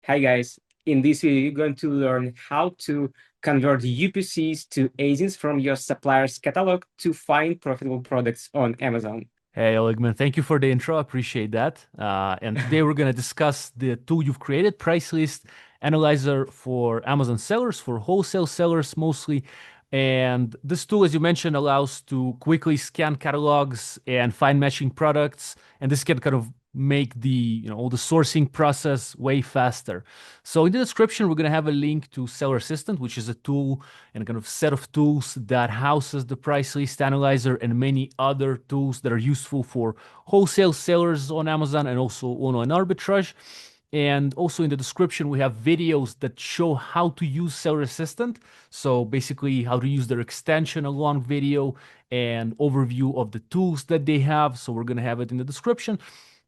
Hi guys, in this video you're going to learn how to convert UPCs to ASINs from your supplier's catalog to find profitable products on Amazon. Hey, Olegman, thank you for the intro. I appreciate that. And today we're going to discuss the tool you've created, Price List Analyzer for Amazon sellers, for wholesale sellers mostly. And this tool, as you mentioned, allows to quickly scan catalogs and find matching products. And this can kind of make all the sourcing process way faster. So in the description, we're going to have a link to Seller Assistant, which is a tool and a kind of set of tools that houses the price list analyzer and many other tools that are useful for wholesale sellers on Amazon and also on Arbitrage. And also in the description, we have videos that show how to use Seller Assistant. So basically how to use their extension, a long video and overview of the tools that they have. So we're going to have it in the description.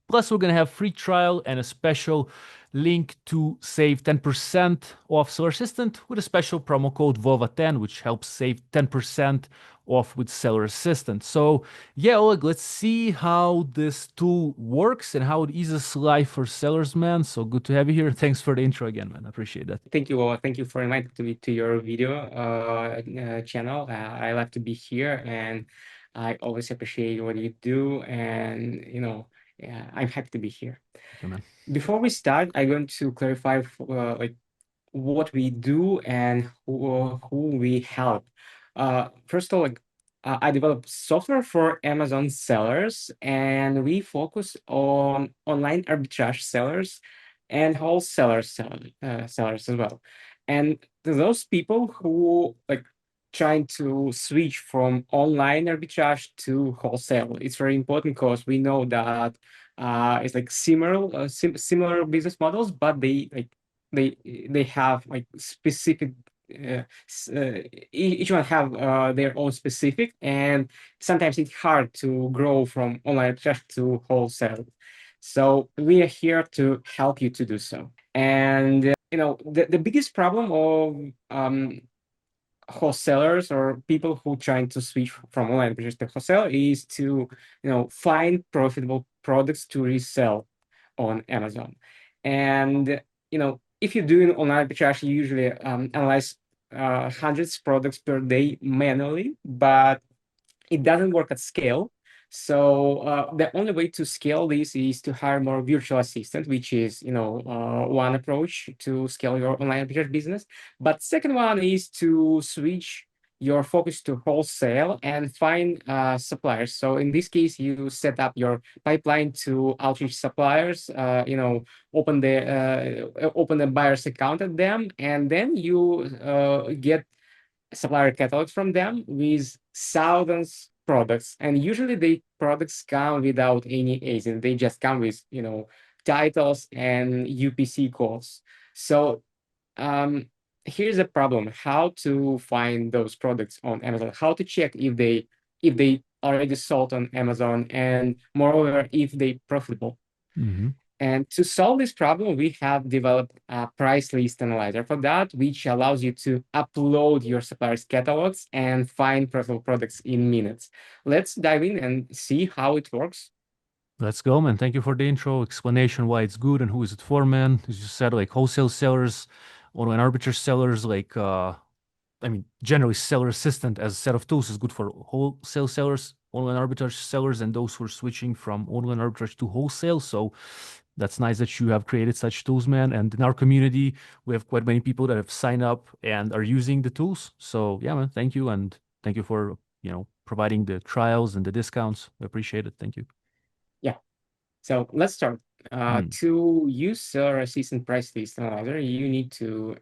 Plus, we're going to have free trial and a special link to save 10% off Seller Assistant with a special promo code VOVA10, which helps save 10% off with Seller Assistant. So yeah, Oleg, let's see how this tool works and how it eases life for sellers, man. So good to have you here. Thanks for the intro again, man. I appreciate that. Thank you. Thank you for inviting me to your video channel. I love to be here, and I always appreciate what you do. And yeah, I'm happy to be here. Thank you, man. Before we start, I'm going to clarify like what we do and who we help. First of all, I develop software for Amazon sellers, and we focus on online arbitrage sellers and sellers as well. And those people who trying to switch from online arbitrage to wholesale. It's very important because we know that it's like similar business models, but they have like specific each one have their own specific, and sometimes it's hard to grow from online just to wholesale. So we are here to help you to do so. And the biggest problem of wholesalers or people who trying to switch from online purchase to wholesale is to find profitable products to resell on Amazon. And if you're doing online arbitrage, you usually analyze hundreds of products per day manually, but it doesn't work at scale. So the only way to scale this is to hire more virtual assistant, which is one approach to scale your online arbitrage business. But second one is to switch your focus to wholesale and find suppliers. So in this case, you set up your pipeline to outreach suppliers. Open the buyer's account at them, and then you get supplier catalogs from them with thousands products, and usually the products come without any ASIN. They just come with titles and UPC codes. So here's the problem: how to find those products on Amazon, how to check if they already sold on Amazon, and moreover if they profitable. Mhm. And to solve this problem, we have developed a price list analyzer for that, which allows you to upload your suppliers' catalogs and find profitable products in minutes. Let's dive in and see how it works. Let's go, man. Thank you for the intro, explanation why it's good and who is it for, man. As you said, like wholesale sellers, online arbitrage sellers, generally Seller Assistant as a set of tools is good for wholesale sellers, online arbitrage sellers, and those who are switching from online arbitrage to wholesale. So that's nice that you have created such tools, man. And in our community, we have quite many people that have signed up and are using the tools. So yeah, man, thank you. And thank you for, providing the trials and the discounts. We appreciate it. Thank you. Yeah, so let's start. Mm. To use Seller Assistant price list analyzer, you need to,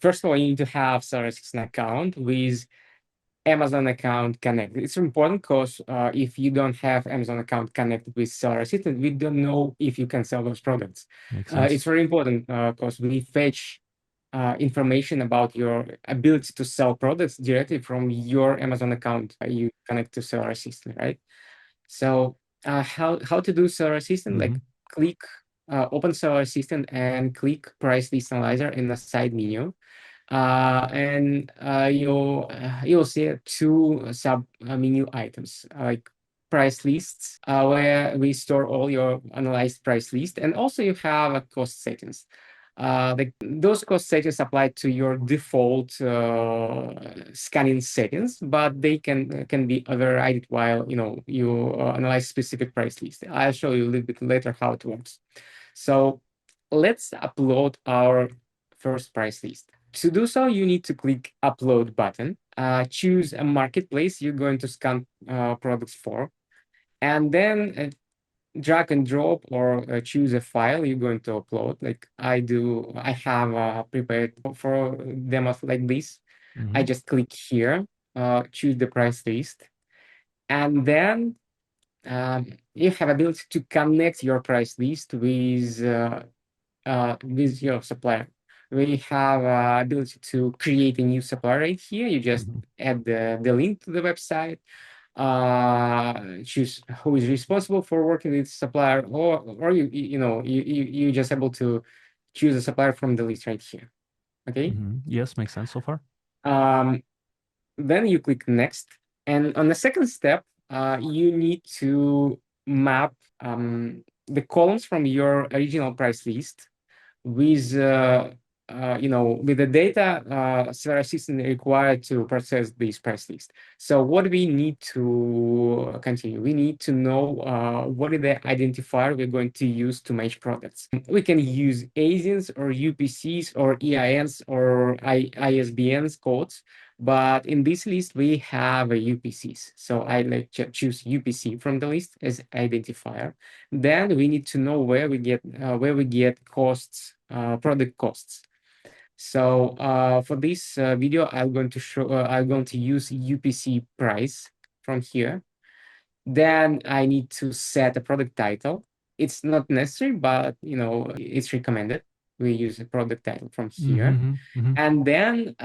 first of all, you need to have Seller Assistant account with Amazon account connected. It's important because if you don't have Amazon account connected with Seller Assistant, we don't know if you can sell those products. Makes sense. It's very important because we fetch information about your ability to sell products directly from your Amazon account. You connect to Seller Assistant, right? So how to do Seller Assistant? Hmm. Like click open Seller Assistant and click Price List Analyzer in the side menu. And you'll see two sub menu items like price lists where we store all your analyzed price list, and also you have a cost settings. Those cost settings apply to your default scanning settings, but they can be overridden while you analyze specific price list. I'll show you a little bit later how it works. So let's upload our first price list. To do so, you need to click Upload button, choose a marketplace you're going to scan products for, and then drag and drop or choose a file you're going to upload. Like I have prepared for demos like this. I just click here, choose the price list, and then you have ability to connect your price list with your supplier. We have ability to create a new supplier right here. You just add the link to the website, choose who is responsible for working with supplier, or you just able to choose a supplier from the list right here. Okay. Yes, makes sense so far. Um, then you click next, and on the second step, you need to map the columns from your original price list with with the data Sierra system required to process this price list. So what we need to continue, we need to know what is the identifier we're going to use to match products. We can use ASINs or UPCs or EINs or ISBNs codes. But in this list, we have a UPCs. So I like to choose UPC from the list as identifier. Then we need to know where we get costs, product costs. So for this video, I'm going to use UPC price from here. Then I need to set a product title. It's not necessary, but it's recommended. We use a product title from here. And then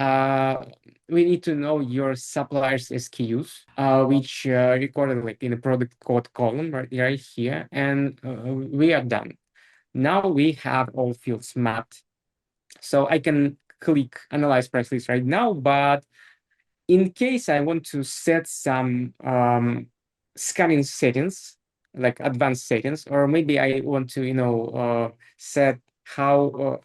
we need to know your supplier's SKUs, which recorded like in the product code column right here. And we are done. Now we have all fields mapped. So I can click Analyze Price List right now, but in case I want to set some scanning settings, like advanced settings, or maybe I want to, set how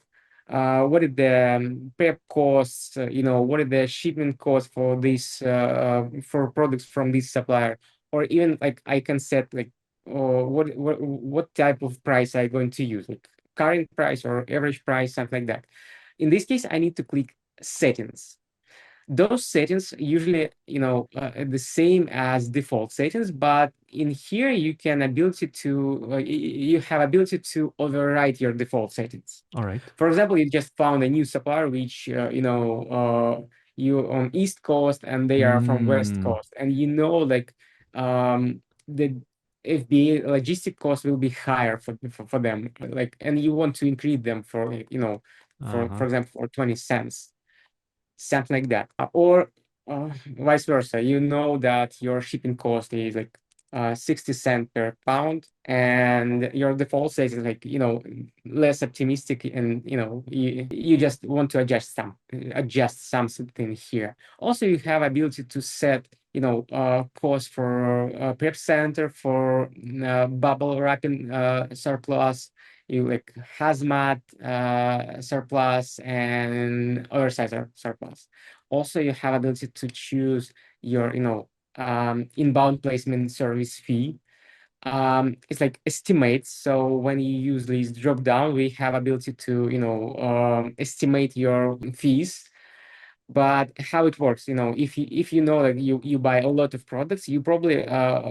what is the prep costs, what is the shipment cost for this for products from this supplier, or even like I can set like what type of price I'm going to use, like current price or average price, something like that. In this case, I need to click settings. Those settings usually the same as default settings, but in here you can ability to you have ability to override your default settings. All right. For example, you just found a new supplier which you on East Coast and they are from West Coast, and like the FBA logistic cost will be higher for them, like, and you want to increase them for for example for 20 cents, something like that. Or vice versa, that your shipping cost is like 60 cents per pound, and your default says is like less optimistic, and you just want to adjust something here. Also, you have ability to set cost for prep center, for bubble wrapping surplus, you like hazmat surplus, and oversize surplus. Also, you have ability to choose your inbound placement service fee. It's like estimates. So when you use this drop down, we have ability to estimate your fees. But how it works, if you know that you buy a lot of products, you probably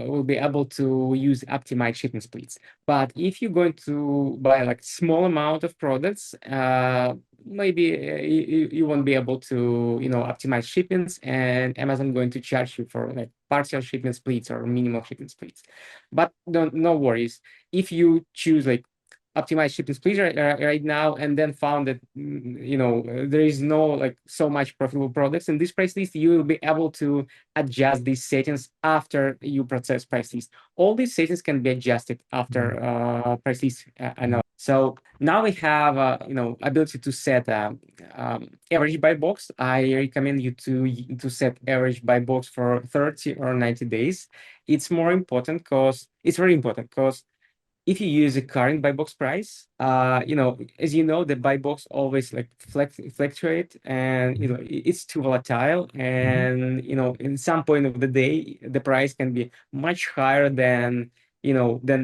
will be able to use optimized shipping splits. But if you're going to buy like small amount of products, maybe you won't be able to optimize shipments, and Amazon going to charge you for like partial shipment splits or minimal shipment splits. But no worries, if you choose like optimize shipping split right now, and then found that there is no like so much profitable products in this price list, you will be able to adjust these settings after you process price list. All these settings can be adjusted after price list analysis. So now we have ability to set average buy box. I recommend you to set average buy box for 30 or 90 days. It's more important because it's very important because if you use a current buy box price, as you know, the buy box always like fluctuate, and it's too volatile, and in some point of the day, the price can be much higher than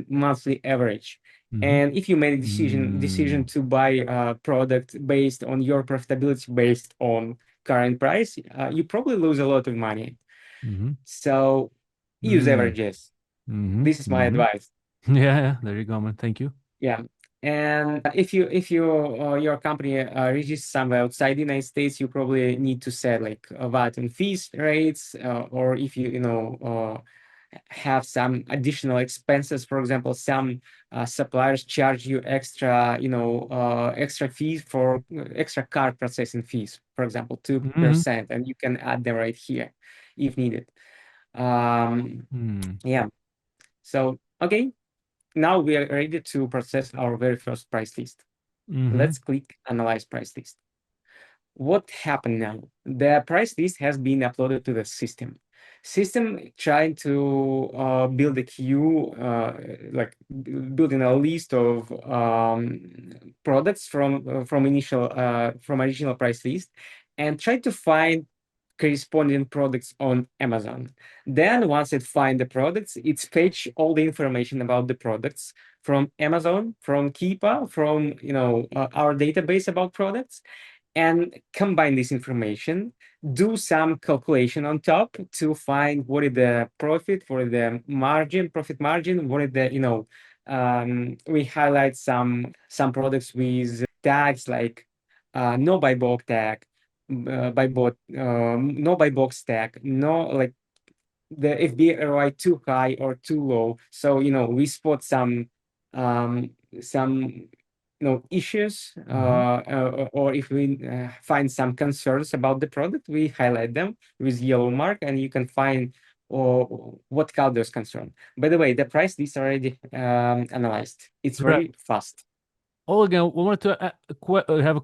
monthly average. And if you made a decision to buy a product based on your profitability based on current price, you probably lose a lot of money. So use averages. This is my advice. Yeah, there you go, man. Thank you. Yeah. And if your company reaches somewhere outside the United States, you probably need to set like VAT and fees rates, or if have some additional expenses. For example, some suppliers charge you extra fees for extra card processing fees, for example, 2%, and you can add them right here if needed. Yeah. So, okay. Now we are ready to process our very first price list. Let's click Analyze Price List. What happened now? The price list has been uploaded to the system. System trying to build a queue, like building a list of products from original price list, and try to find corresponding products on Amazon. Then once it finds the products, it fetch all the information about the products from Amazon, from Keepa, from our database about products, and combine this information, do some calculation on top to find what is the profit, what is the profit margin, what is we highlight some products with tags like no buy box tag, no buy box tag, no like the FBROI too high or too low. So we spot some issues, or if we find some concerns about the product, we highlight them with yellow mark, and you can find what caused those concerns. By the way, the price list already analyzed. It's Right. very fast. Again, we wanted to I have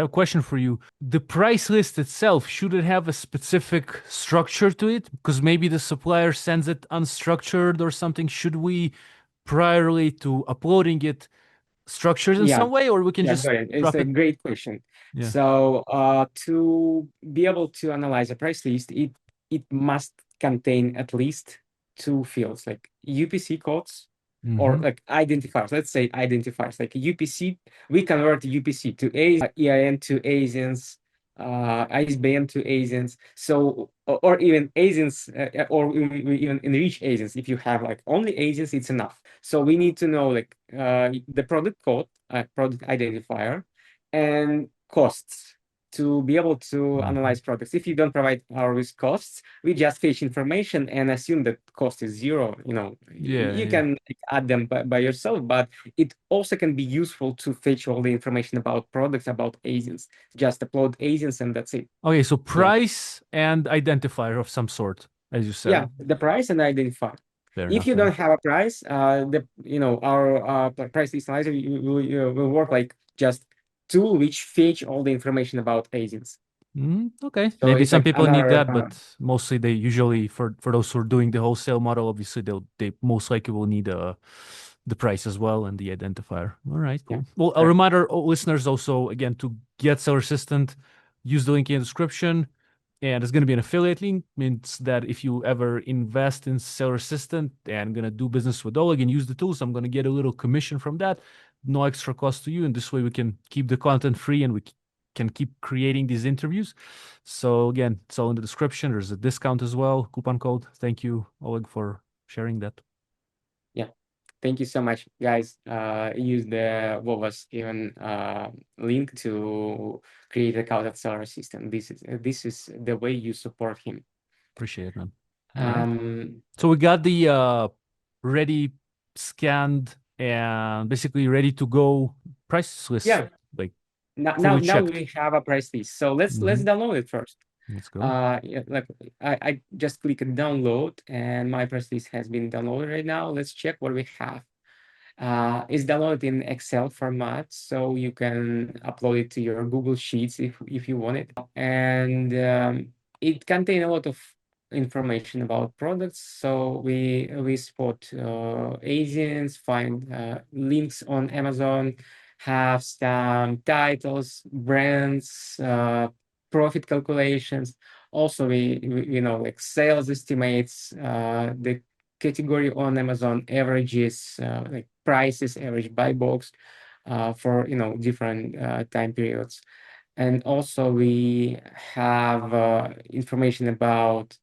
a question for you. The price list itself, should it have a specific structure to it? Because maybe the supplier sends it unstructured or something. Should we, priorly to uploading it, structure it in Yeah, some way, or we can yeah, just got it. It's drop a it? great question. Yeah. So, to be able to analyze a price list, it must contain at least two fields, like UPC codes or like identifiers. Let's say identifiers, like UPC. We convert UPC to EIN to ASINs, ISBN to ASINs. So, or even ASINs, or we even enrich ASINs. If you have like only ASINs, it's enough. So we need to know like the product code, product identifier, and costs to be able to analyze products. If you don't provide our risk costs, we just fetch information and assume that cost is zero. You can add them by yourself, but it also can be useful to fetch all the information about products, about ASINs. Just upload ASINs and that's it. Okay, so Yeah. price and identifier of some sort, as you Yeah, said. the price and identifier. Fair If enough. you Fair don't enough. have a price, our price list analyzer will work like just tool which fetch all the information about ASINs. Okay. So Maybe it's some like people need another that, but mostly they usually, for those who are doing the wholesale model, obviously they most likely will need the price as well and the identifier. All right, yeah. cool. Well, I'll remind our listeners also again to get Seller Assistant, use the link in the description, and it's going to be an affiliate link. Means that if you ever invest in Seller Assistant and gonna do business with Oleg and use the tools, I'm gonna get a little commission from that. No extra cost to you, and this way we can keep the content free and we can keep creating these interviews. So again, it's all in the description. There's a discount as well, coupon code. Thank you, Oleg, for sharing that. Yeah. Thank you so much, guys. Use the Vovas even link to create a account at Seller Assistant. This is the way you support him. Appreciate it, man. All right. Um, So we got the ready scanned and basically ready to go price list, Yeah. like Now fully now checked. we have a price list. So let's Hmm. download it first. Let's go. Yeah, like I just click download and my price list has been downloaded right now. Let's check what we have. It's downloaded in Excel format, so you can upload it to your Google Sheets if you want it. And it contains a lot of information about products. So we spot ASINs, find links on Amazon, have some titles, brands, profit calculations. Also, we know like sales estimates, the category on Amazon averages, like prices, average buy box, for different time periods. And also we have information about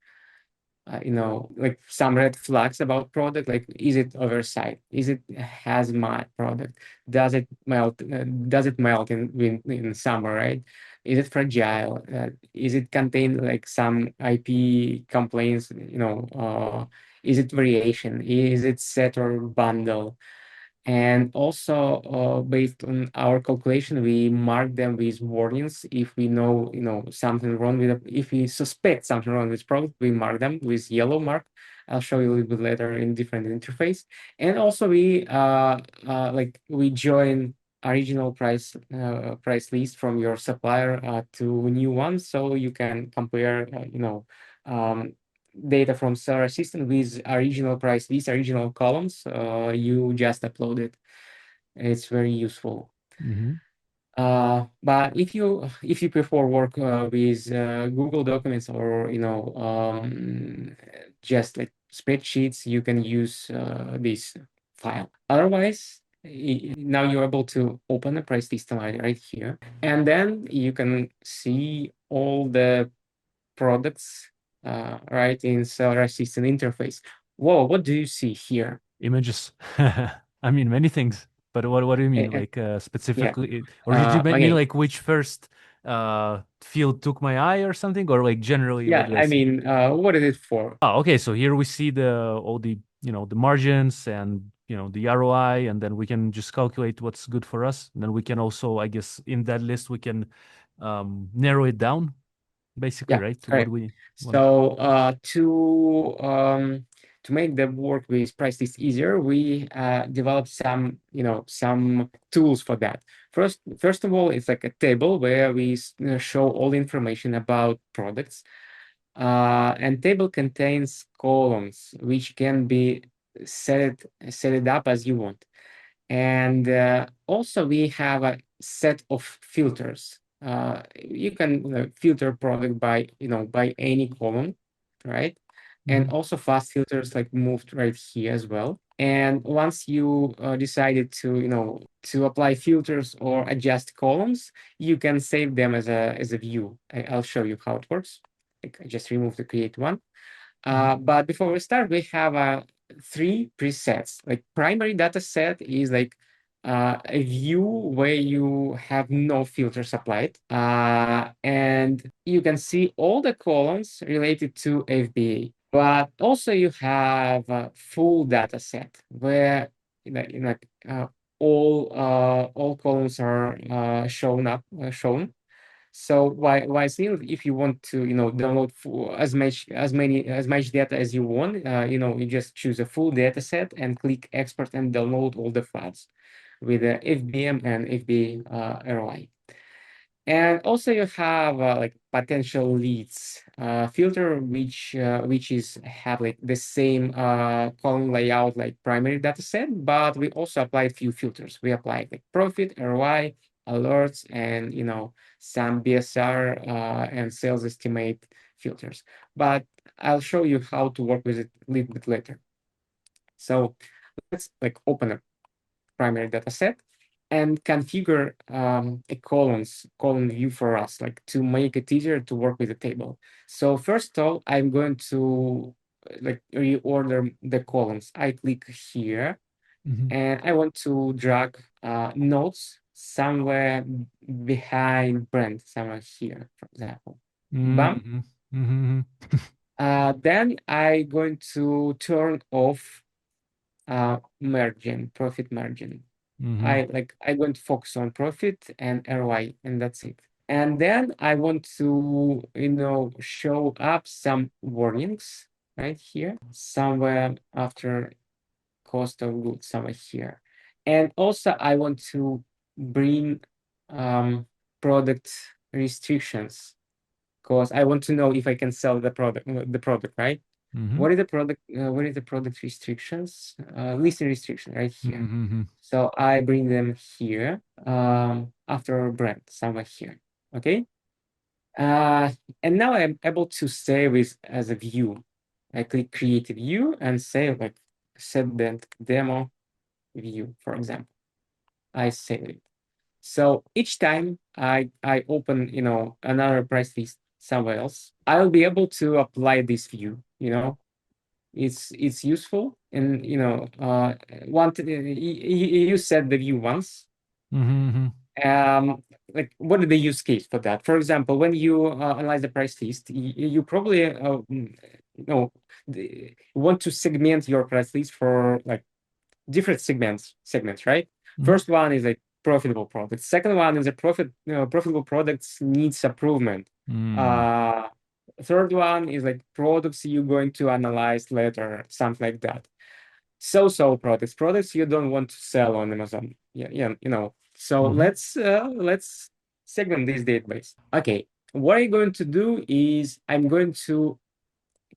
like some red flags about product, like is it oversized, is it hazmat product, does it melt in summer, right? Is it fragile, is it contain like some IP complaints, is it variation, is it set or bundle. And also, based on our calculation, we mark them with warnings. If we know, something wrong with it, if we suspect something wrong with product, we mark them with yellow mark. I'll show you a little bit later in different interface. And also, we join original price list from your supplier to new ones, so you can compare, um, data from seller system with original price list, original columns you just uploaded. It's very useful. Hmm. But if you prefer work with Google Documents or just like spreadsheets, you can use this file. Otherwise, now you're able to open a price list right here, and then you can see all the products right in seller assistant interface. Whoa, what do you see here? Images. I mean, many things. But what do you mean? Eh, Like yeah. specifically, or did you mean Okay. like which first field took my eye or something, or like generally, what Yeah. do I I see? mean, what is it for? Oh, okay. So here we see the all the the margins and the ROI, and then we can just calculate what's good for us. And then we can also, I guess, in that list we can narrow it down, basically, Yeah, right? What correct. we want. So to make the work with price list easier, we developed some tools for that. First of all, it's like a table where we show all the information about products. And table contains columns which can be set it up as you want. And also we have a set of filters. You can filter product by by any column, right? And Mhm. also fast filters like moved right here as well. And once you decided to to apply filters or adjust columns, you can save them as a view. I'll show you how it works. Like I just remove the create one. Mhm. But before we start, we have three presets. Like primary data set is like a view where you have no filters applied. And you can see all the columns related to FBA. But also you have a full data set where uh, all columns are shown. So why still, if you want to download as much data as you want, you just choose a full data set and click export and download all the files with the FBM and FBA ROI. And also you have like potential leads filter, which is have like the same column layout like primary data set, but we also applied few filters. We applied like profit, ROI, alerts, and some BSR and sales estimate filters. But I'll show you how to work with it a little bit later. So let's like open a primary data set and configure a column view for us, like to make it easier to work with the table. So first of all, I'm going to like reorder the columns. I click here Mhm. and I want to drag notes somewhere behind brand, somewhere here, for example. Bam. Mhm. Mhm. Then I'm going to turn off margin, profit margin. Mm-hmm. I want to focus on profit and ROI, and that's it. And then I want to, show up some warnings right here, somewhere after cost of goods, somewhere here. And also I want to bring product restrictions, because I want to know if I can sell the product, right? Mm-hmm. What is the product restrictions? Listing restriction right here. Mm-hmm. So I bring them here, after brand, somewhere here. Okay. Uh, and now I'm able to save it as a view. I click create a view and say like set the demo view, for example. I save it. So each time I open, another price list somewhere else, I'll be able to apply this view. It's useful, and you set the view once. Mm-hmm. um like, what is the use case for that? For example, when you analyze the price list, you probably you know want to segment your price list for like different segments, right? Mm-hmm. First one is like profitable products. Second one is a profitable products needs improvement. Mm-hmm. uh Third one is like products you're going to analyze later, something like that. So products you don't want to sell on Amazon. Yeah, yeah, so Mm-hmm. let's segment this database. Okay, what I'm going to do is I'm going to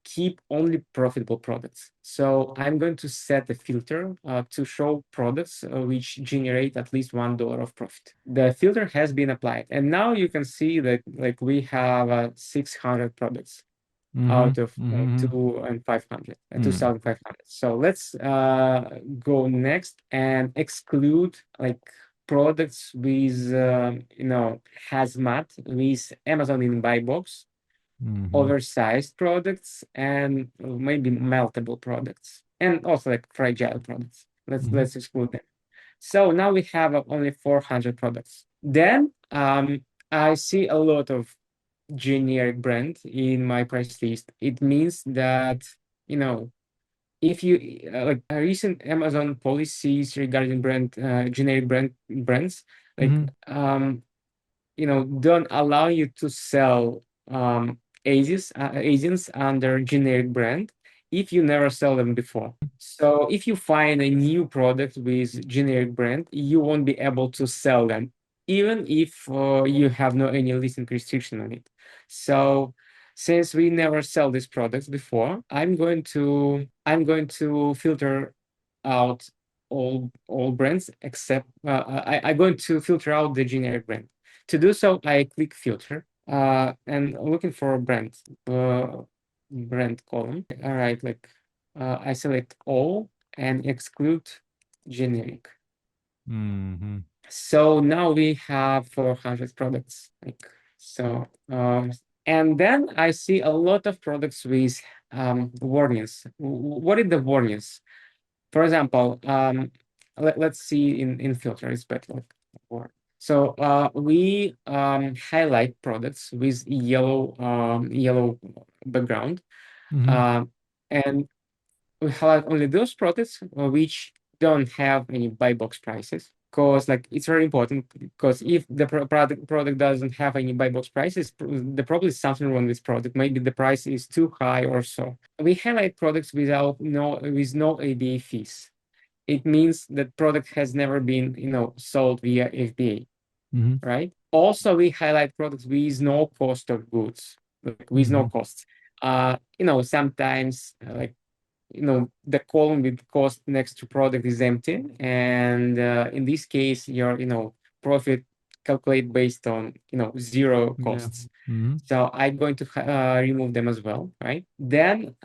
keep only profitable products. So I'm going to set a filter to show products which generate at least $1 of profit. The filter has been applied, and now you can see that like we have 600 products out of Mm-hmm. 2,500. So let's go next and exclude like products with hazmat, with Amazon in buy box, Mm-hmm. oversized products, and maybe meltable products, and also like fragile products. Mm-hmm. Let's exclude them. So now we have only 400 products. Then I see a lot of generic brand in my price list. It means that, you know, if you like recent Amazon policies regarding generic brands, like Mm-hmm. don't allow you to sell ASINs under generic brand if you never sell them before. So if you find a new product with generic brand, you won't be able to sell them, even if you have no any listing restriction on it. So since we never sell these products before, I'm going to filter out all brands except I'm going to filter out the generic brand. To do so, I click filter and looking for a brand column. All right, like I select all and exclude generic. Mm-hmm. So now we have 400 products. Like so, and then I see a lot of products with warnings. What is the warnings? For example, let's see in filter, it's better like word. So we highlight products with yellow background, Mm-hmm. um, and we highlight only those products which don't have any buy box prices. Because like it's very important, because if the product doesn't have any buy box prices, there probably is something wrong with product. Maybe the price is too high or so. We highlight products with no ABA fees. It means that product has never been, sold via FBA, Mm-hmm. right? Also, we highlight products with no cost of goods, like with no Mm-hmm. costs. Sometimes like the column with cost next to product is empty, and in this case, your profit calculate based on zero Yeah. costs. Mm-hmm. So I'm going to remove them as well, right? Then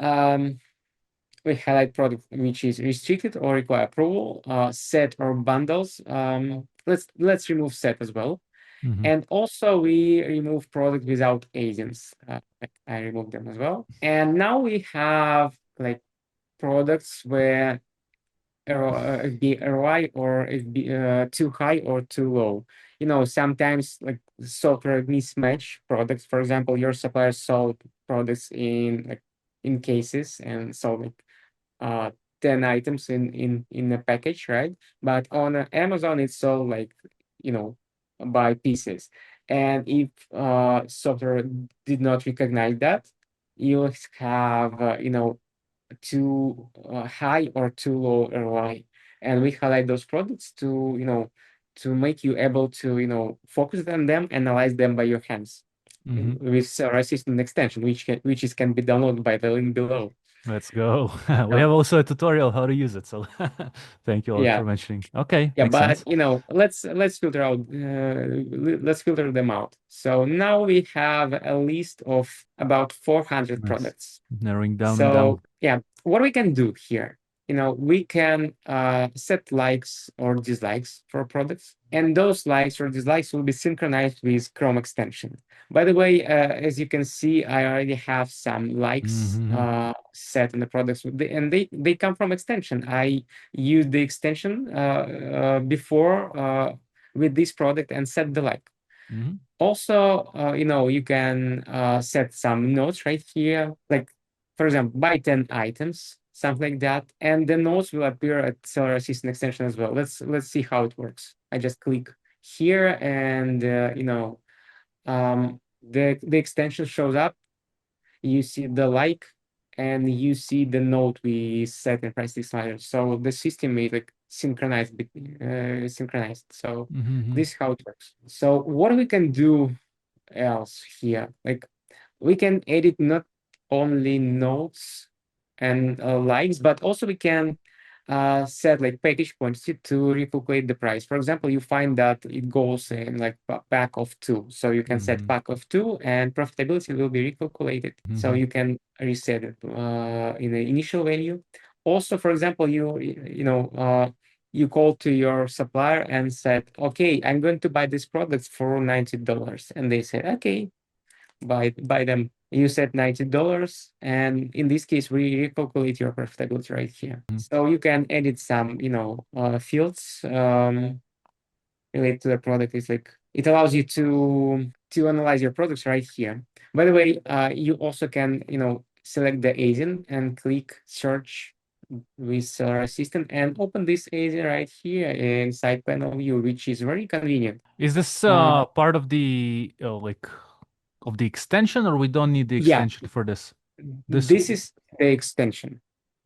we highlight product which is restricted or require approval, set or bundles. Let's remove set as well. Mm-hmm. And also we remove product without agents. I remove them as well. And now we have like products where the ROI or it be too high or too low. Sometimes like software mismatch products. For example, your supplier sold products in cases, and so like 10 items in a package, right? But on Amazon, it's sold like, by pieces. And if software did not recognize that, you have, too high or too low ROI. And we highlight those products to make you able to, focus on them, analyze them by your hands Hmm. with our assistant extension, can be downloaded by the link below. Let's go. We So, have also a tutorial how to use it. So thank you, Oleg, yeah, for mentioning. Okay, yeah, makes but sense. let's filter them out. So now we have a list of about 400 Nice. products. Narrowing down and down. So yeah, what we can do here, we can set likes or dislikes for products, and those likes or dislikes will be synchronized with Chrome extension. By the way, as you can see, I already have some likes Hmm. set in the products, and they come from extension. I used the extension before with this product and set the like. Hmm. Also, you can set some notes right here, like, for example, buy 10 items, something like that, and the notes will appear at Seller Assistant extension as well. Let's see how it works. I just click here, and the extension shows up. You see the like, and you see the note we set in price list slider. So the system is like synchronized. So Hmm. this is how it works. So what we can do else here. Like, we can edit not only notes and likes, but also we can set like package points to recalculate the price. For example, you find that it goes in like pack of two. So you can set Hmm. pack of two and profitability will be recalculated. So Hmm. you can reset it in the initial value. Also, for example, you call to your supplier and said, okay, I'm going to buy this product for $90. And they said, okay, buy them. You said $90, and in this case, we recalculate your profitability right here. So you can edit some, fields related to the product. It's like it allows you to analyze your products right here. By the way, you also can, select the ASIN and click search with Seller Assistant and open this ASIN right here in side panel view, which is very convenient. Is this Uh, part of the like of the extension, or we don't need the yeah, extension for this? This this is the extension.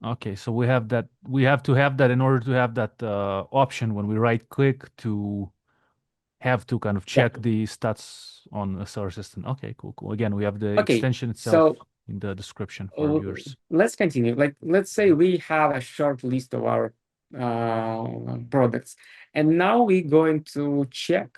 Okay, so we have that. We have to have that in order to have that option when we right click to have to kind of Yeah. check the stats on a seller system. Okay, cool, cool. Again, we have the Okay. extension itself So in the description for our uh, viewers. let's continue. Like, let's say we have a short list of our products, and now we're going to check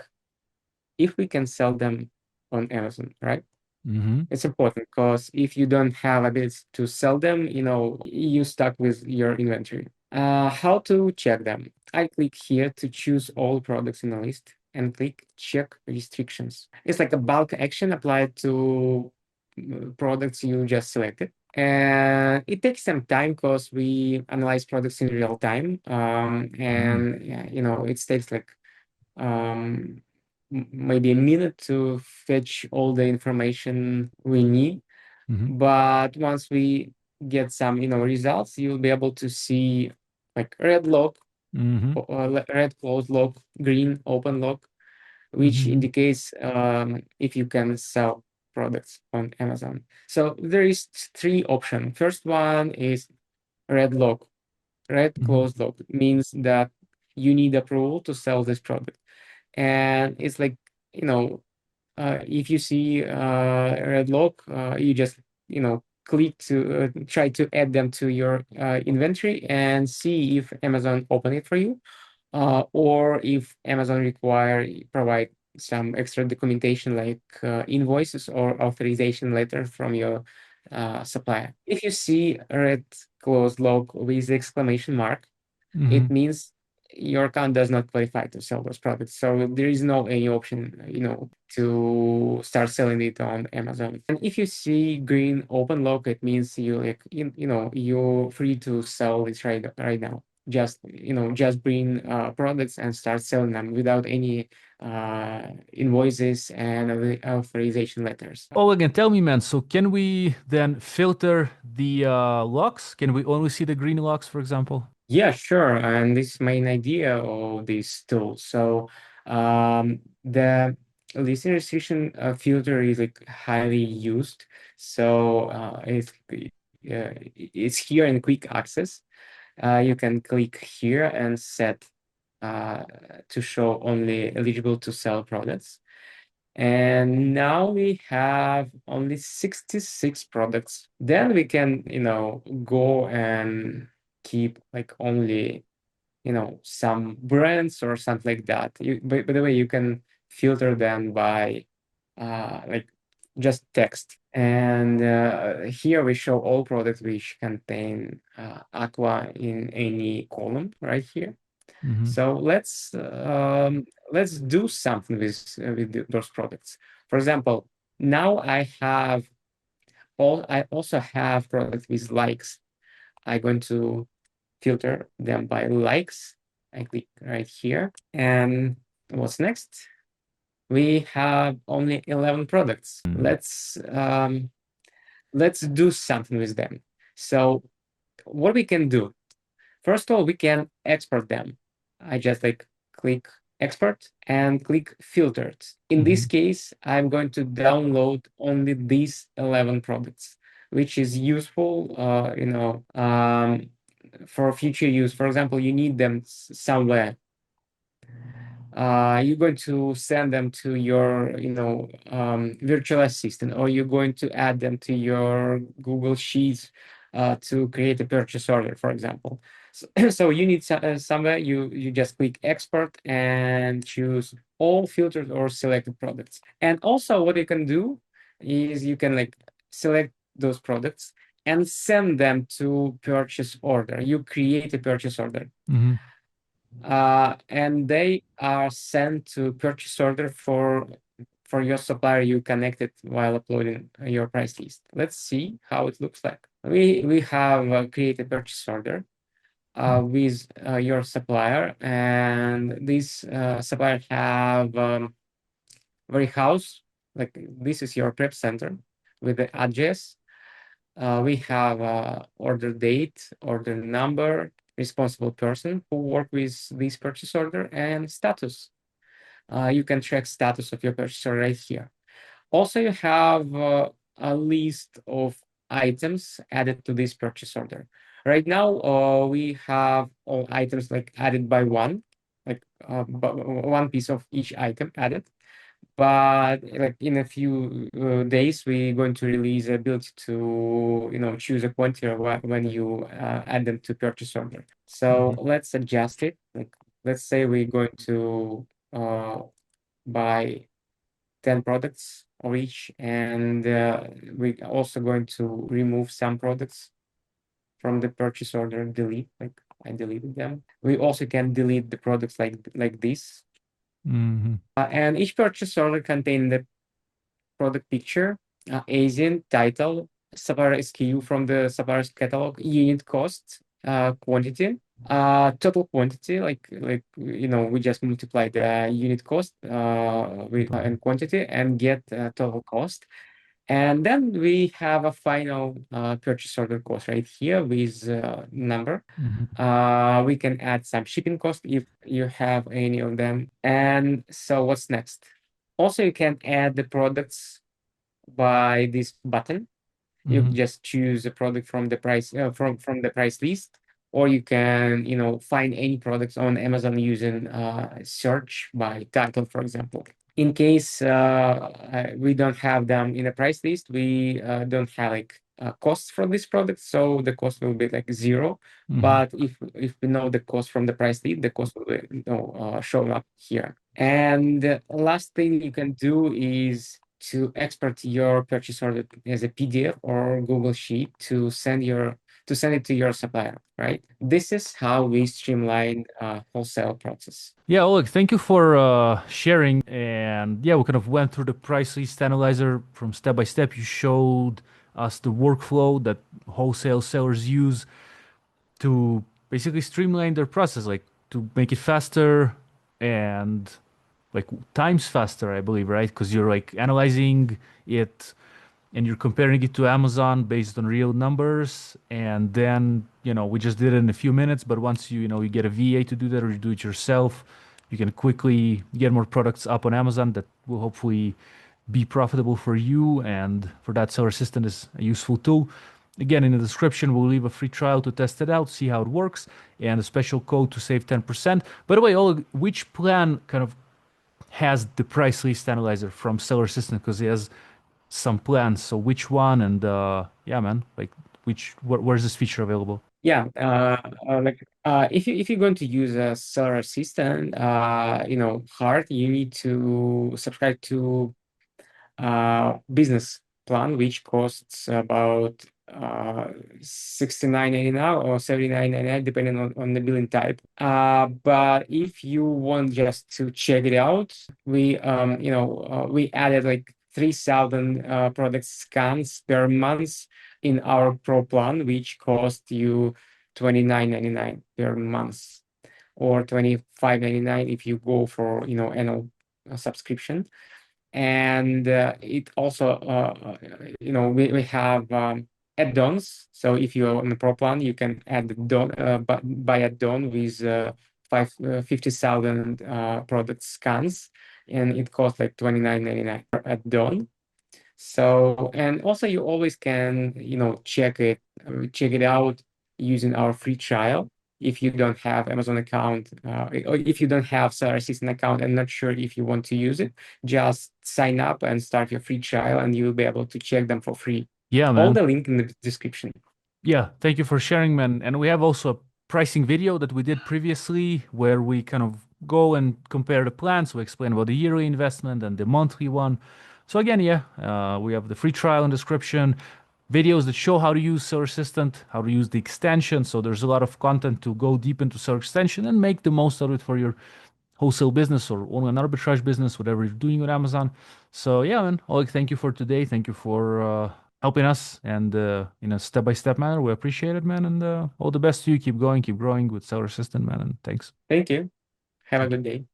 if we can sell them on Amazon, right? Mm-hmm. It's important because if you don't have ability to sell them, you stuck with your inventory. How to check them? I click here to choose all products in the list and click check restrictions. It's like a bulk action applied to products you just selected. And it takes some time because we analyze products in real time. Mm-hmm. And yeah, it takes like um, maybe a minute to fetch all the information we need. Mm-hmm. But once we get some, results, you'll be able to see like red lock, Mm-hmm. red close lock, green open lock, which Mm-hmm. indicates if you can sell products on Amazon. So there is three options. First one is red lock. Red Mm-hmm. close lock means that you need approval to sell this product. And it's like, if you see a red lock, you just, click to try to add them to your inventory and see if Amazon open it for you, or if Amazon provide some extra documentation like invoices or authorization letter from your supplier. If you see a red close log with the exclamation mark, Mm-hmm. it means your account does not qualify to sell those products. So there is no any option, to start selling it on Amazon. And if you see green open log, it means you're free to sell it right now. just bring products and start selling them without any invoices and authorization letters. Oleg, and tell me, man, so can we then filter the logs? Can we only see the green logs, for example? Yeah, sure. And this is main idea of this tool. So the listing restriction filter is like highly used. So it's here in quick access. You can click here and set uh, to show only eligible to sell products. And now we have only 66 products. Then we can, go and keep like only, some brands or something like that. By the way, you can filter them by like just text. And here we show all products which contain aqua in any column right here. Hmm. So let's do something with those products. For example, now I also have products with likes. I'm going to filter them by likes. I click right here. And what's next? We have only 11 products. Let's do something with them. So what we can do? First of all, we can export them. I just like click export and click filtered. In this case, I'm going to download only these 11 products, which is useful, for future use. For example, you need them somewhere. You're going to send them to your, virtual assistant, or you're going to add them to your Google Sheets to create a purchase order, for example. So you need somewhere, you just click export and choose all filtered or selected products. And also what you can do is you can like select those products and send them to purchase order. You create a purchase order. And they are sent to purchase order for your supplier you connected while uploading your price list. Let's see how it looks like. We have created purchase order with your supplier, and this supplier have warehouse, like this is your prep center with the address. We have order date, order number, responsible person who work with this purchase order, and status. You can check status of your purchase order right here. Also, you have a list of items added to this purchase order. Right now, we have all items like added by one, like one piece of each item added. But like in a few days, we're going to release the ability to choose a quantity when you add them to purchase order. So let's adjust it. Like let's say we're going to buy 10 products of each, and we're also going to remove some products from the purchase order, delete, like I deleted them. We also can delete the products like this. And each purchase order contains the product picture, ASIN, title, supplier SKU from the supplier's catalog, unit cost, quantity, total quantity, we just multiply the unit cost and quantity and get total cost. And then we have a final purchase order cost right here with number. We can add some shipping cost if you have any of them. And so what's next? Also, you can add the products by this button. You just choose a product from the price from the price list, or you can find any products on Amazon using search by title, for example. In case we don't have them in a price list, we don't have like costs for this product, so the cost will be like zero. But if we know the cost from the price list, the cost will be show up here. And the last thing you can do is to export your purchase order as a PDF or Google Sheet to send it to your supplier, right? This is how we streamline wholesale process. Yeah, Oleg, thank you for sharing. And yeah, we kind of went through the price list analyzer from step by step. You showed us the workflow that wholesale sellers use to basically streamline their process, like to make it faster and like times faster, I believe, right? Because you're like analyzing it and you're comparing it to Amazon based on real numbers. And then, we just did it in a few minutes, but once you get a VA to do that or you do it yourself, you can quickly get more products up on Amazon that will hopefully be profitable for you. And for that, Seller Assistant is a useful tool. Again, in the description, we'll leave a free trial to test it out, see how it works, and a special code to save 10%. By the way, Oleg, which plan kind of has the price list analyzer from Seller Assistant? Because he has some plans. So which one? And yeah, man, like where's this feature available? Yeah, if you're going to use a seller assistant, hard, you need to subscribe to business plan, which costs about 69.99 or 79.99, depending on the billing type. But if you want just to check it out, we added like 3,000 product scans per month in our pro plan, which cost you 29.99 per month or 25.99 if you go for annual subscription. And it also we have add-ons. So if you're on the pro plan, you can add add-on buy add-on with 50,000 product scans, and it costs like 29.99 per add-on. So, and also you always can check it out using our free trial. If you don't have Amazon account, or if you don't have Seller Assistant account and not sure if you want to use it, just sign up and start your free trial, and you'll be able to check them for free. Yeah, All man. the link in the description. Yeah, thank you for sharing, man. And we have also a pricing video that we did previously where we kind of go and compare the plans. We explain about the yearly investment and the monthly one. So again, yeah, we have the free trial in description, videos that show how to use Seller Assistant, how to use the extension. So there's a lot of content to go deep into Seller Extension and make the most of it for your wholesale business or online arbitrage business, whatever you're doing with Amazon. So yeah, man, Oleg, thank you for today. Thank you for helping us and in a step-by-step manner. We appreciate it, man. And all the best to you. Keep going, keep growing with Seller Assistant, man. And thanks. Thank you. Have a Thank you. good day.